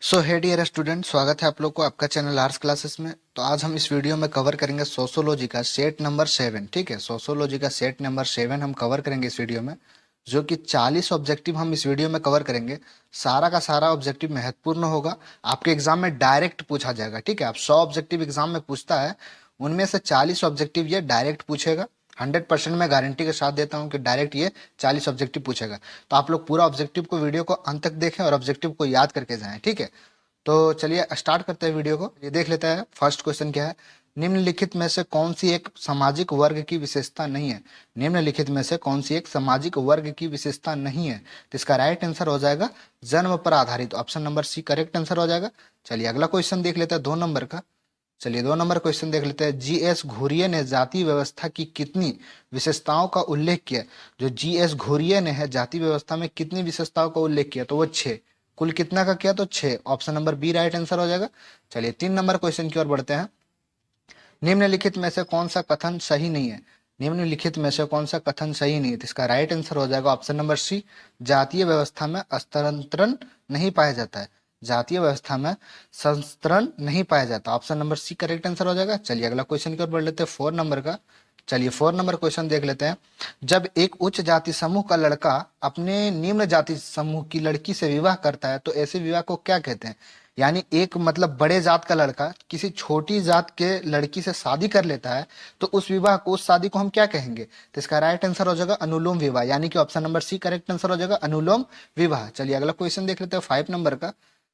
सो हे dear student, स्वागत है आप लोग को आपका चैनल आर्ट्स क्लासेस में। तो आज हम इस वीडियो में कवर करेंगे सोशोलॉजी का सेट नंबर 7। ठीक है, सोशोलॉजी का सेट नंबर 7 हम कवर करेंगे इस वीडियो में, जो कि 40 ऑब्जेक्टिव हम इस वीडियो में कवर करेंगे। सारा का सारा ऑब्जेक्टिव महत्वपूर्ण होगा, आपके एग्जाम में डायरेक्ट पूछा जाएगा। ठीक है, आप 100 ऑब्जेक्टिव एग्जाम में पूछता है, उनमें से 40 ऑब्जेक्टिव ये डायरेक्ट पूछेगा। 100% मैं गारंटी के साथ देता हूं कि डायरेक्ट ये 40 ऑब्जेक्टिव पूछेगा। तो आप लोग पूरा ऑब्जेक्टिव को, वीडियो को अंत तक देखें और ऑब्जेक्टिव को याद करके जाएं। ठीक है, तो चलिए स्टार्ट करते हैं वीडियो को। ये देख लेते हैं फर्स्ट क्वेश्चन क्या है। निम्नलिखित में से कौन सी एक सामाजिक वर्ग की विशेषता नहीं है? निम्नलिखित में से कौन सी एक सामाजिक वर्ग की विशेषता नहीं है? तो इसका राइट आंसर हो जाएगा जन्म पर आधारित। Option number C correct answer हो जाएगा। चलिए अगला क्वेश्चन देख लेते हैं 2 नंबर का। चलिए 2 नंबर क्वेश्चन देख लेते हैं। जीएस घुरिये ने जाति व्यवस्था की कितनी विशेषताओं का उल्लेख किया? जो जीएस घुरिये ने है जाति व्यवस्था में कितनी विशेषताओं का उल्लेख किया? तो वो 6। कुल कितना का किया? तो 6। Option number B right answer हो जाएगा। चलिए 3 नंबर क्वेश्चन की ओर बढ़ते हैं। निम्नलिखित में से कौन सा कथन सही नहीं है? निम्नलिखित में से कौन सा कथन सही नहीं है? तो इसका राइट आंसर हो जाएगा ऑप्शन नंबर सी, जातीय व्यवस्था में हस्तांतरण नहीं पाया जाता है। जातीय व्यवस्था में संस्तरण नहीं पाया जाता। Option number C correct answer हो जाएगा। चलिए अगला क्वेश्चन की ओर बढ़ लेते हैं 4 नंबर का। चलिए 4 नंबर क्वेश्चन देख लेते हैं। जब एक उच्च जाति समूह का लड़का अपने निम्न जाति समूह की लड़की से विवाह करता है तो ऐसे विवाह को क्या कहते हैं? यानी एक मतलब बड़े जात का लड़का किसी छोटी जात के लड़की से शादी कर लेता है तो उस विवाह को, उस शादी को हम क्या कहेंगे? तो इसका राइट आंसर हो जाएगा अनुलोम विवाह, यानी कि option number C correct answer हो जाएगा अनुलोम विवाह। चलिए अगला क्वेश्चन देख लेते हैं 5 नंबर का।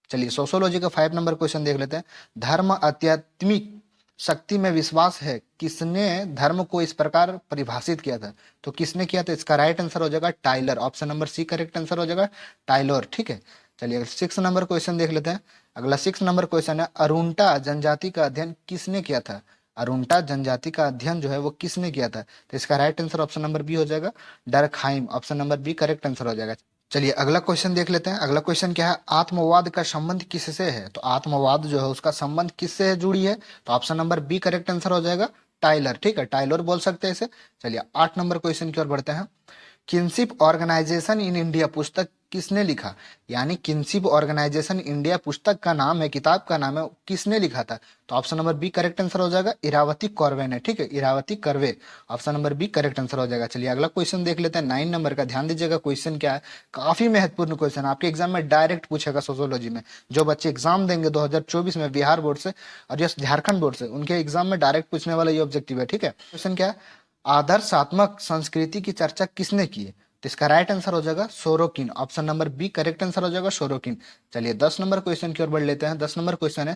चलिए सोशोलॉजी का 5 नंबर क्वेश्चन देख लेते हैं। धर्म आध्यात्मिक शक्ति में विश्वास है, किसने धर्म को इस प्रकार परिभाषित किया था? तो किसने किया था? इसका राइट आंसर हो जाएगा Tylor. Option number C correct answer हो जाएगा टाइलर। ठीक है, चलिए 6 नंबर क्वेश्चन देख लेते हैं। अगला 6 नंबर क्वेश्चन है, अरुणता जनजाति का अध्ययन किसने किया था? अरुणता जनजाति का अध्ययन जो है वो किसने किया था? तो इसका right answer option number B हो जाएगा Durkheim. Option number B correct answer हो जाएगा। चलिए अगला क्वेश्चन देख लेते हैं। अगला क्वेश्चन क्या है, आत्मवाद का संबंध किससे है? तो आत्मवाद जो है उसका संबंध किससे जुड़ी है? तो option number B correct answer हो जाएगा टाइलर। ठीक है, टाइलर बोल सकते हैं इसे। चलिए 8 नंबर क्वेश्चन की ओर बढ़ते हैं। किनशिप ऑर्गेनाइजेशन इन इंडिया पुस्तक किसने लिखा? यानी किनशिप ऑर्गेनाइजेशन इंडिया पुस्तक का नाम है, किताब का नाम है, किसने लिखा था? तो option number B correct answer हो जाएगा इरावती कर्वे ने। ठीक है, Irawati Karve. Option number B correct answer हो जाएगा। चलिए अगला क्वेश्चन देख लेते हैं 9 नंबर का। ध्यान दीजिएगा क्वेश्चन क्या है, काफी महत्वपूर्ण क्वेश्चन, आपके एग्जाम में डायरेक्ट पूछेगा सोशोलॉजी में। जो बच्चे एग्जाम देंगे 2024 में बिहार बोर्ड से और यस झारखंड बोर्ड से, उनके एग्जाम में डायरेक्ट पूछने वाला ये ऑब्जेक्टिव है। ठीक है, क्वेश्चन क्या है, आदर्शात्मक संस्कृति की चर्चा किसने की है? तो इसका राइट आंसर हो जाएगा Sorokin. Option number B correct answer हो जाएगा सोरोकिन। चलिए 10 नंबर क्वेश्चन की ओर बढ़ लेते हैं। 10 नंबर क्वेश्चन है,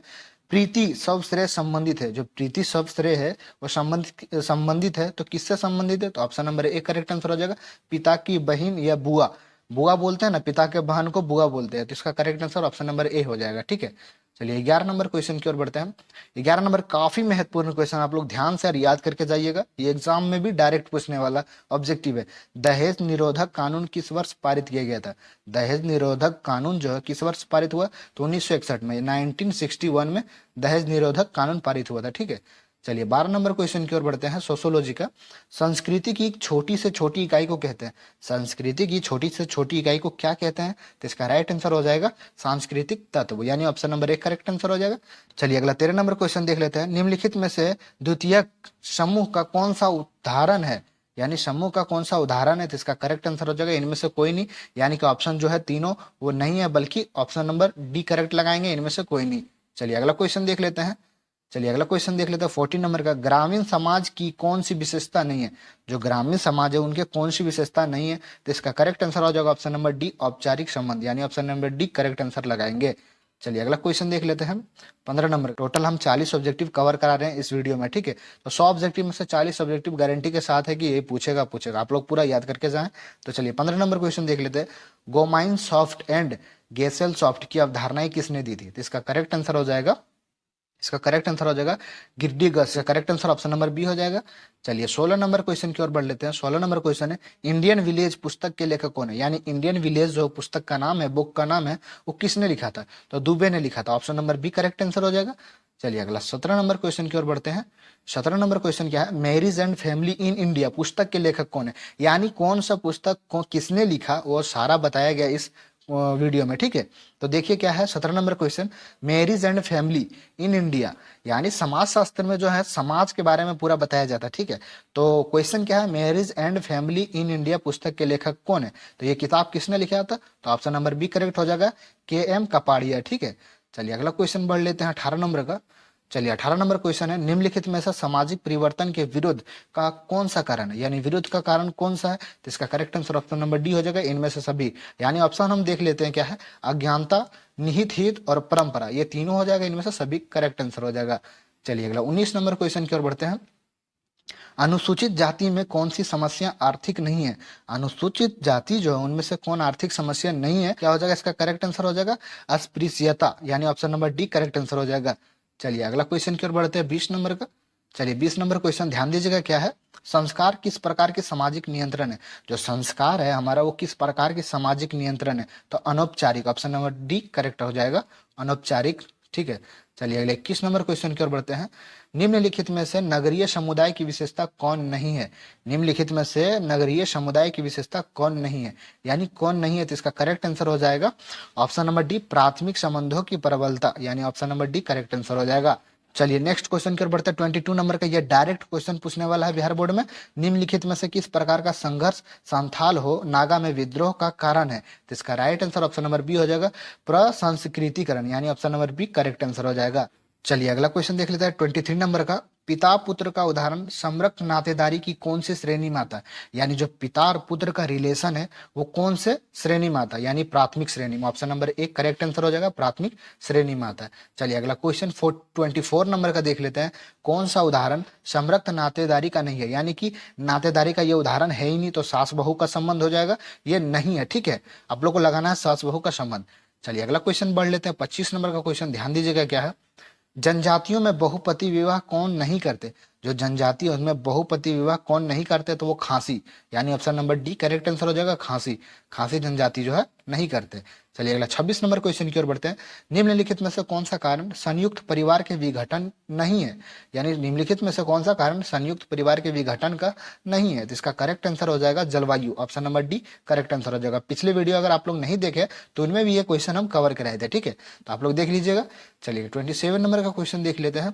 प्रीति सब श्रेय संबंधित है। जो प्रीति सब श्रेय है वो संबंधित है, तो किससे संबंधित है? तो option number A correct answer हो जाएगा पिता की बहन या बुआ। बुआ बोलते हैं ना, पिता के बहन को बुआ बोलते हैं, तो इसका correct answer option number A हो जाएगा। ठीक है, चलिए 11 नंबर क्वेश्चन की ओर बढ़ते हैं। 11 नंबर काफी महत्वपूर्ण क्वेश्चन, आप लोग ध्यान से और याद करके जाइएगा, ये एग्जाम में भी डायरेक्ट पूछने वाला ऑब्जेक्टिव है। दहेज निरोधक कानून किस वर्ष पारित किया गया था? दहेज निरोधक कानून जो है किस वर्ष पारित हुआ? तो 1961 में, 1961 में दहेज निरोधक कानून पारित हुआ था। ठीक है, चलिए 12 नंबर क्वेश्चन की ओर बढ़ते हैं सोशोलॉजी का। संस्कृति की एक छोटी से छोटी इकाई को कहते हैं, संस्कृति की छोटी से छोटी इकाई को क्या कहते हैं? तो इसका राइट आंसर हो जाएगा सांस्कृतिक तत्व, यानी ऑप्शन नंबर 1 करेक्ट आंसर हो जाएगा। चलिए अगला 13 नंबर क्वेश्चन देख लेते हैं। निम्नलिखित में से द्वितीयक समूह का कौन सा उदाहरण है? यानी समूह का कौन सा उदाहरण है? तो इसका करेक्ट आंसर हो जाएगा इनमें से कोई नहीं, यानी कि ऑप्शन जो है तीनों वो नहीं है, बल्कि ऑप्शन नंबर डी करेक्ट लगाएंगे, इनमें से कोई नहीं। चलिए अगला क्वेश्चन देख लेते हैं। चलिए अगला क्वेश्चन देख लेते हैं 14 नंबर का। ग्रामीण समाज की कौन सी विशेषता नहीं है? जो ग्रामीण समाज है उनके कौन सी विशेषता नहीं है? तो इसका करेक्ट आंसर हो जाएगा ऑप्शन नंबर डी औपचारिक संबंध, यानी option number D correct answer लगाएंगे। चलिए अगला क्वेश्चन देख लेते हैं 15 नंबर। टोटल हम 40 ऑब्जेक्टिव कवर करा रहे हैं इस वीडियो में। ठीक है, तो 100 ऑब्जेक्टिव में से 40 ऑब्जेक्टिव गारंटी के साथ है कि ये पूछेगा पूछेगा, आप लोग पूरा याद करके जाएं। तो चलिए 15 नंबर क्वेश्चन देख लेते हैं। गोमाइन सॉफ्ट एंड गेसेल सॉफ्ट की अवधारणाएं किसने दी थी? तो इसका करेक्ट आंसर हो जाएगा, इसका करेक्ट आंसर हो जाएगा गिर्डिगस। Correct answer option number B हो जाएगा। चलिए 16 नंबर क्वेश्चन की ओर बढ़ लेते हैं। 16 नंबर क्वेश्चन है, इंडियन विलेज पुस्तक के लेखक कौन है? यानी इंडियन विलेज जो पुस्तक का नाम है, बुक का नाम है, वो किसने लिखा था? तो दुबे ने लिखा था। Option number B correct answer हो जाएगा। चलिए अगला 17 नंबर क्वेश्चन की ओर बढ़ते हैं। 17 नंबर क्वेश्चन क्या है, marriage and family in India पुस्तक के लेखक कौन है? यानी कौन सा पुस्तक को किसने लिखा वो सारा बताया गया इस वीडियो में, ठीक है। तो देखिए क्या है 17 number question, marriage and family in India, यानी समाज शास्त्र में जो है समाज के बारे में पूरा बताया जाता है, ठीक है। तो क्वेश्चन क्या है, marriage and family in India पुस्तक के लेखक कौन है, तो ये किताब किसने लिखा था, तो ऑप्शन नंबर बी करेक्ट हो जाएगा, के.एम. कपाड़िया, ठीक है। चलिए अगला क्वेश्चन बढ़ लेते हैं 18 नंबर का। चलिए 18 नंबर क्वेश्चन है, निम्नलिखित में से सामाजिक परिवर्तन के विरुद्ध का कौन सा कारण है, यानी विरुद्ध का कारण कौन सा है, तो इसका correct answer option number D हो जाएगा, इनमें से सभी। यानी ऑप्शन हम देख लेते हैं क्या है, अज्ञानता, निहित हित और परंपरा, ये तीनों हो जाएगा, इनमें से सभी करेक्ट आंसर हो जाएगा। चलिए अगला 19 नंबर क्वेश्चन की ओर बढ़ते हैं। अनुसूचित जाति में कौन सी समस्या आर्थिक नहीं है, अनुसूचित जाति जो है उनमें से कौन आर्थिक समस्या नहीं है, क्या हो जाएगा, इसका करेक्ट आंसर हो जाएगा अस्पृश्यता, यानी option number D correct answer हो जाएगा। चलिए अगला क्वेश्चन की ओर बढ़ते हैं 20 नंबर का। चलिए 20 नंबर क्वेश्चन ध्यान दीजिएगा क्या है, संस्कार किस प्रकार के सामाजिक नियंत्रण है, जो संस्कार है हमारा वो किस प्रकार के सामाजिक नियंत्रण है, तो अनौपचारिक, ऑप्शन नंबर डी करेक्ट हो जाएगा, अनौपचारिक, ठीक है। चलिए अगले 21 नंबर क्वेश्चन की ओर बढ़ते हैं। निम्नलिखित में से नगरीय समुदाय की विशेषता कौन नहीं है, निम्नलिखित में से नगरीय समुदाय की विशेषता कौन नहीं है, यानी कौन नहीं है, तो इसका करेक्ट आंसर हो जाएगा ऑप्शन नंबर डी प्राथमिक संबंधों की प्रबलता, यानी option number D correct answer हो जाएगा। चलिए नेक्स्ट क्वेश्चन की ओर बढ़ते हैं 22 नंबर का, ये डायरेक्ट क्वेश्चन पूछने वाला है बिहार बोर्ड में। निम्नलिखित में से किस प्रकार का संघर्ष संथाल हो नागा में विद्रोह का कारण है, तो इसका right answer option number B हो जाएगा प्रसंस्कृतिकरण, यानी option number B correct answer हो जाएगा। चलिए अगला क्वेश्चन देख लेते हैं 23 नंबर का, पिता पुत्र का उदाहरण समृक्त नातेदारी की कौन सी श्रेणी में आता है, यानी जो पिता और पुत्र का रिलेशन है वो कौन से श्रेणी में आता है, यानी प्राथमिक श्रेणी में, ऑप्शन नंबर एक करेक्ट आंसर हो जाएगा, प्राथमिक श्रेणी में आता है। चलिए अगला क्वेश्चन 24 नंबर का देख लेते हैं, कौन सा उदाहरण समृक्त नातेदारी का नहीं है, यानी कि नातेदारी का ये उदाहरण है ही नहीं, तो सास बहू का संबंध हो जाएगा, ये नहीं है, ठीक है। आप लोग को लगाना है सास बहू का संबंध। चलिए अगला क्वेश्चन बढ़ लेते हैं 25 नंबर का क्वेश्चन, ध्यान दीजिएगा क्या है, जनजातियों में बहुपति विवाह कौन नहीं करते, जो जनजाति है उसमें बहुपति विवाह कौन नहीं करते, तो वो खासी, यानी option number D correct answer हो जाएगा, खासी, खासी जनजाति जो है नहीं करते। चलिए अगला 26 नंबर क्वेश्चन की ओर बढ़ते हैं। निम्नलिखित में से कौन सा कारण संयुक्त परिवार के विघटन नहीं है, यानी निम्नलिखित में से कौन सा कारण संयुक्त परिवार के विघटन का नहीं है, तो इसका करेक्ट आंसर हो जाएगा जलवायु, option number D correct answer हो जाएगा। पिछले वीडियो अगर आप लोग नहीं देखे तो उनमें भी ये क्वेश्चन हम कवर कराए थे, ठीक है, तो आप लोग देख लीजिएगा। चलिए 27 नंबर का क्वेश्चन देख लेते हैं।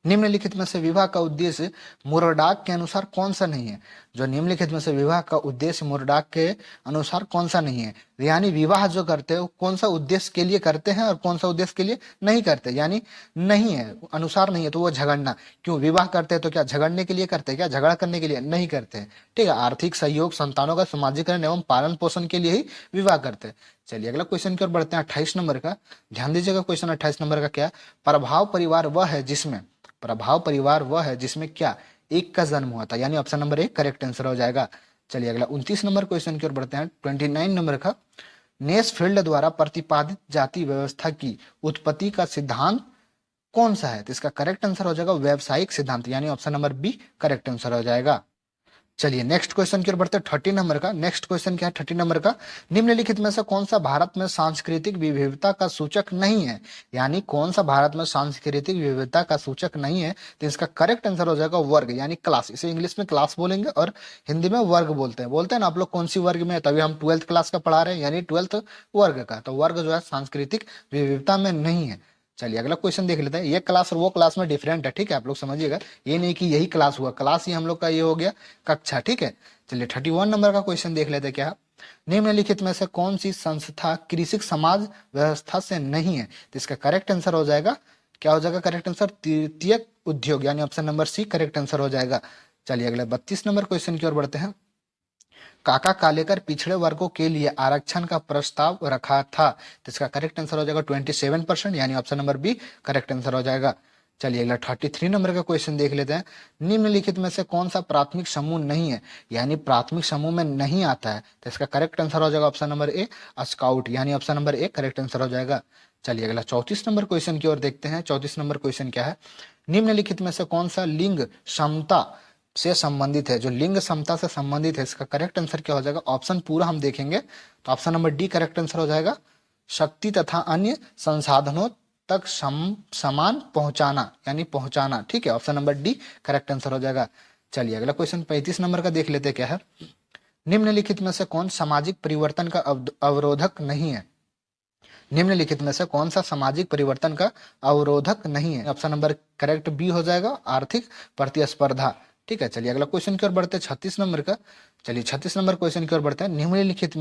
निम्नलिखित में से विवाह का उद्देश्य मुरडाक के अनुसार कौन सा नहीं है, जो निम्नलिखित में से विवाह का उद्देश्य मुरडाक के अनुसार कौन सा नहीं है, यानी विवाह जो करते हैं वो कौन सा उद्देश्य के लिए करते हैं और कौन सा उद्देश्य के लिए नहीं करते, यानी नहीं है, अनुसार नहीं है, तो वो झगड़ना, क्यों विवाह करते हैं तो क्या झगड़ने के लिए करते हैं, क्या झगड़ा करने के लिए नहीं करते हैं, ठीक है, आर्थिक सहयोग, संतानों का समाजीकरण एवं पालन पोषण के लिए ही विवाह करते हैं। चलिए अगला क्वेश्चन की ओर बढ़ते हैं 28 नंबर का, ध्यान दीजिएगा क्वेश्चन 28 नंबर का क्या, प्रभाव परिवार वह है जिसमें, प्रभाव परिवार वह है जिसमें क्या एक का जन्म हुआ था, यानी ऑप्शन नंबर एक करेक्ट आंसर हो जाएगा। चलिए अगला 29 नंबर क्वेश्चन की ओर बढ़ते हैं 29 नंबर का, नेसफील्ड द्वारा प्रतिपादित जाति व्यवस्था की उत्पत्ति का सिद्धांत कौन सा है, तो इसका करेक्ट आंसर हो जाएगा व्यावसायिक सिद्धांत, यानी option number B correct answer हो जाएगा। चलिए नेक्स्ट क्वेश्चन की ओर बढ़ते हैं 30 नंबर का। नेक्स्ट क्वेश्चन क्या है 30 नंबर का, निम्नलिखित में से कौन सा भारत में सांस्कृतिक विविधता का सूचक नहीं है, यानी कौन सा भारत में सांस्कृतिक विविधता का सूचक नहीं है, तो इसका करेक्ट आंसर हो जाएगा वर्ग, यानी क्लास, इसे इंग्लिश में क्लास बोलेंगे और हिंदी में वर्ग बोलते हैं ना आप लोग कौन सी वर्ग में, तभी हम 12th क्लास का पढ़ा रहे हैं, यानी 12th वर्ग का, तो वर्ग जो है सांस्कृतिक विविधता में नहीं है। चलिए अगला क्वेश्चन देख लेते हैं, ये क्लास और वो क्लास में डिफरेंट है, ठीक है, आप लोग समझिएगा, ये नहीं कि यही क्लास हुआ, क्लास ही हम लोग का ये हो गया कक्षा, ठीक है। चलिए 31 नंबर का क्वेश्चन देख लेते हैं क्या, निम्नलिखित में से कौन सी संस्था कृषि समाज व्यवस्था से नहीं है, तो इसका करेक्ट आंसर हो जाएगा, क्या हो जाएगा करेक्ट आंसर, तृतीयक उद्योग, यानी option number C correct answer हो जाएगा। चलिए अगले 32 नंबर क्वेश्चन की ओर बढ़ते हैं। काका कालेकर पिछड़े वर्गों के लिए आरक्षण का प्रस्ताव रखा था, तो इसका करेक्ट आंसर हो जाएगा 27%, यानी option number B correct answer हो जाएगा। चलिए अगला 33 नंबर का क्वेश्चन देख लेते हैं, निम्नलिखित में से कौन सा प्राथमिक समूह नहीं है, यानी प्राथमिक समूह में नहीं आता है, तो इसका करेक्ट आंसर हो जाएगा ऑप्शन नंबर ए स्काउट, यानी option number A correct answer हो जाएगा। चलिए अगला 34 नंबर क्वेश्चन की ओर देखते हैं। 34 नंबर क्वेश्चन क्या है, निम्नलिखित में से कौन सा लिंग समता से संबंधित है, जो लिंग समता से संबंधित है, इसका करेक्ट आंसर क्या हो जाएगा, ऑप्शन पूरा हम देखेंगे तो option number D correct answer हो जाएगा, शक्ति तथा अन्य संसाधनों तक समान पहुंचाना, यानी पहुंचाना, ठीक है, option number D correct answer हो जाएगा। चलिए अगला क्वेश्चन 35 नंबर का देख लेते क्या है, निम्नलिखित में से कौन सामाजिक परिवर्तन का अवरोधक नहीं है? निम्नलिखित में से कौन सा सामाजिक परिवर्तन का अवरोधक नहीं है? ऑप्शन नंबर करेक्ट बी हो जाएगा, आर्थिक प्रतिस्पर्धा। ठीक है, चलिए अगला क्वेश्चन की ओर बढ़ते हैं 36 नंबर का। चलिए 36 नंबर क्वेश्चन की ओर बढ़ते हैं। निम्नलिखित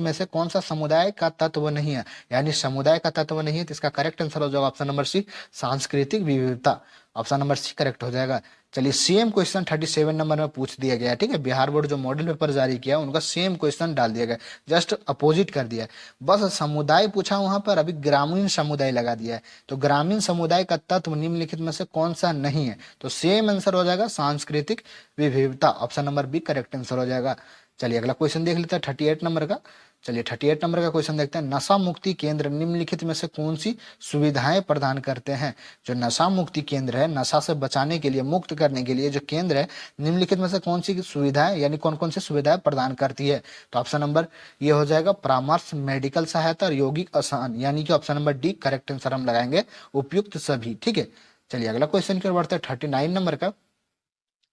में से कौन सा समुदाय का तत्व नहीं है? यानी समुदाय का तत्व नहीं है, तो इसका करेक्ट आंसर हो जाएगा ऑप्शन नंबर सी, सांस्कृतिक विविधता। ऑप्शन नंबर सी करेक्ट हो जाएगा। चलिए सेम क्वेश्चन 37 नंबर में पूछ दिया गया है। ठीक है, बिहार बोर्ड जो मॉडल पेपर जारी किया उनका सेम क्वेश्चन डाल दिया गया, जस्ट अपोजिट कर दिया है। बस समुदाय पूछा वहां पर, अभी ग्रामीण समुदाय लगा दिया है। तो ग्रामीण समुदाय का तत्व निम्नलिखित में से कौन सा नहीं है? तो सेम आंसर हो जाएगा सांस्कृतिक विविधता। Option number B correct answer हो जाएगा। चलिए अगला क्वेश्चन देख लेते हैं 38 नंबर का। चलिए 38 नंबर का क्वेश्चन देखते हैं। नशा मुक्ति केंद्र निम्नलिखित में से कौन सी सुविधाएं प्रदान करते हैं? जो नशा मुक्ति केंद्र है, नशा से बचाने के लिए, मुक्त करने के लिए जो केंद्र है, निम्नलिखित में से कौन सी सुविधाएं यानी कौन कौन सी सुविधाएं प्रदान करती है? तो ऑप्शन नंबर ये हो जाएगा परामर्श, मेडिकल सहायता और यौगिक आसान, यानी कि option number D correct answer हम लगाएंगे, उपयुक्त सभी। ठीक है, चलिए अगला क्वेश्चन की ओर बढ़ते हैं 39 नंबर का।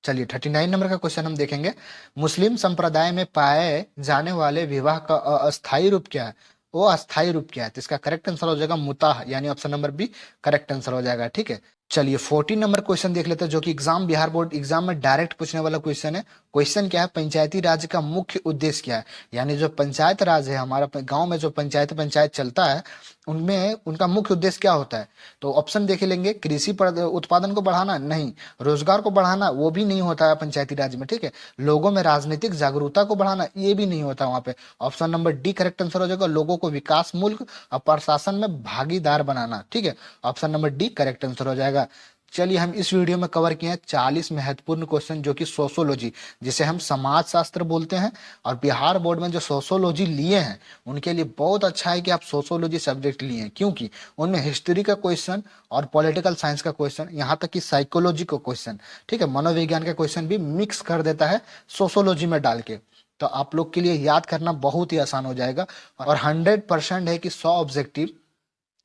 चलिए 39 नंबर का क्वेश्चन हम देखेंगे। मुस्लिम संप्रदाय में पाए जाने वाले विवाह का अस्थायी रूप क्या है? वो अस्थायी रूप क्या है? तो इसका करेक्ट आंसर हो जाएगा मुताह, यानी option number B correct answer हो जाएगा। ठीक है, चलिए 14 नंबर क्वेश्चन देख लेते हैं, जो कि बिहार बोर्ड एग्जाम में डायरेक्ट पूछने वाला क्वेश्चन है। क्वेश्चन क्या है? पंचायती राज का मुख्य उद्देश्य क्या है? यानी जो पंचायत राज है, हमारा गांव में जो पंचायत चलता है, उनमें उनका मुख्य उद्देश्य क्या होता है? तो ऑप्शन देखे लेंगे। कृषि उत्पादन को बढ़ाना नहीं, रोजगार को बढ़ाना वो भी नहीं होता है पंचायती राज में। ठीक है, लोगों में राजनीतिक जागरूकता को बढ़ाना ये भी नहीं होता वहां पे। Option number D correct answer हो जाएगा, लोगों को विकास मूल्य और प्रशासन में भागीदार बनाना। ठीक है, option number D correct answer हो जाएगा। चलिए हम इस वीडियो में कवर किए हैं 40 महत्वपूर्ण क्वेश्चन, जो कि सोशोलॉजी, जिसे हम समाज शास्त्र बोलते हैं। और बिहार बोर्ड में जो सोशोलॉजी लिए हैं उनके लिए बहुत अच्छा है कि आप सोशोलॉजी सब्जेक्ट लिए हैं, क्योंकि उनमें हिस्ट्री का क्वेश्चन और पॉलिटिकल साइंस का क्वेश्चन, यहाँ तक कि साइकोलॉजी का क्वेश्चन, ठीक है, मनोविज्ञान का क्वेश्चन भी मिक्स कर देता है सोशोलॉजी में डाल के। तो आप लोग के लिए याद करना बहुत ही आसान हो जाएगा। और 100% है कि 100 ऑब्जेक्टिव,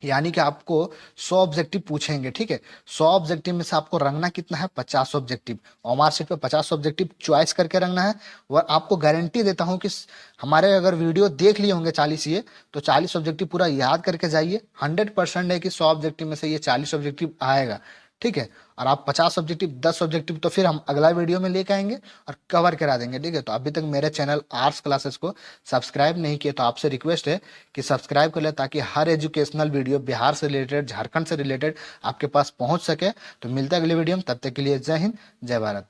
यानी कि आपको 100 ऑब्जेक्टिव पूछेंगे। ठीक है, 100 ऑब्जेक्टिव में से आपको रंगना कितना है? 50 ऑब्जेक्टिव। और मार्कशीट पे 50 ऑब्जेक्टिव चॉइस करके रंगना है। और आपको गारंटी देता हूं कि हमारे अगर वीडियो देख लिए होंगे 40 ये, तो 40 ऑब्जेक्टिव पूरा याद करके जाइए। 100% है कि 100 ऑब्जेक्टिव में से ये 40 ऑब्जेक्टिव आएगा। ठीक है, और आप 50 ऑब्जेक्टिव, 10 ऑब्जेक्टिव तो फिर हम अगला वीडियो में लेके आएंगे और कवर करा देंगे। ठीक है, तो अभी तक मेरे चैनल आर्ट्स क्लासेस को सब्सक्राइब नहीं किए तो आपसे रिक्वेस्ट है कि सब्सक्राइब कर ले, ताकि हर एजुकेशनल वीडियो बिहार से रिलेटेड, झारखंड से रिलेटेड आपके पास पहुंच सके। तो मिलता है अगले वीडियो में, तब तक के लिए जय हिंद, जय भारत।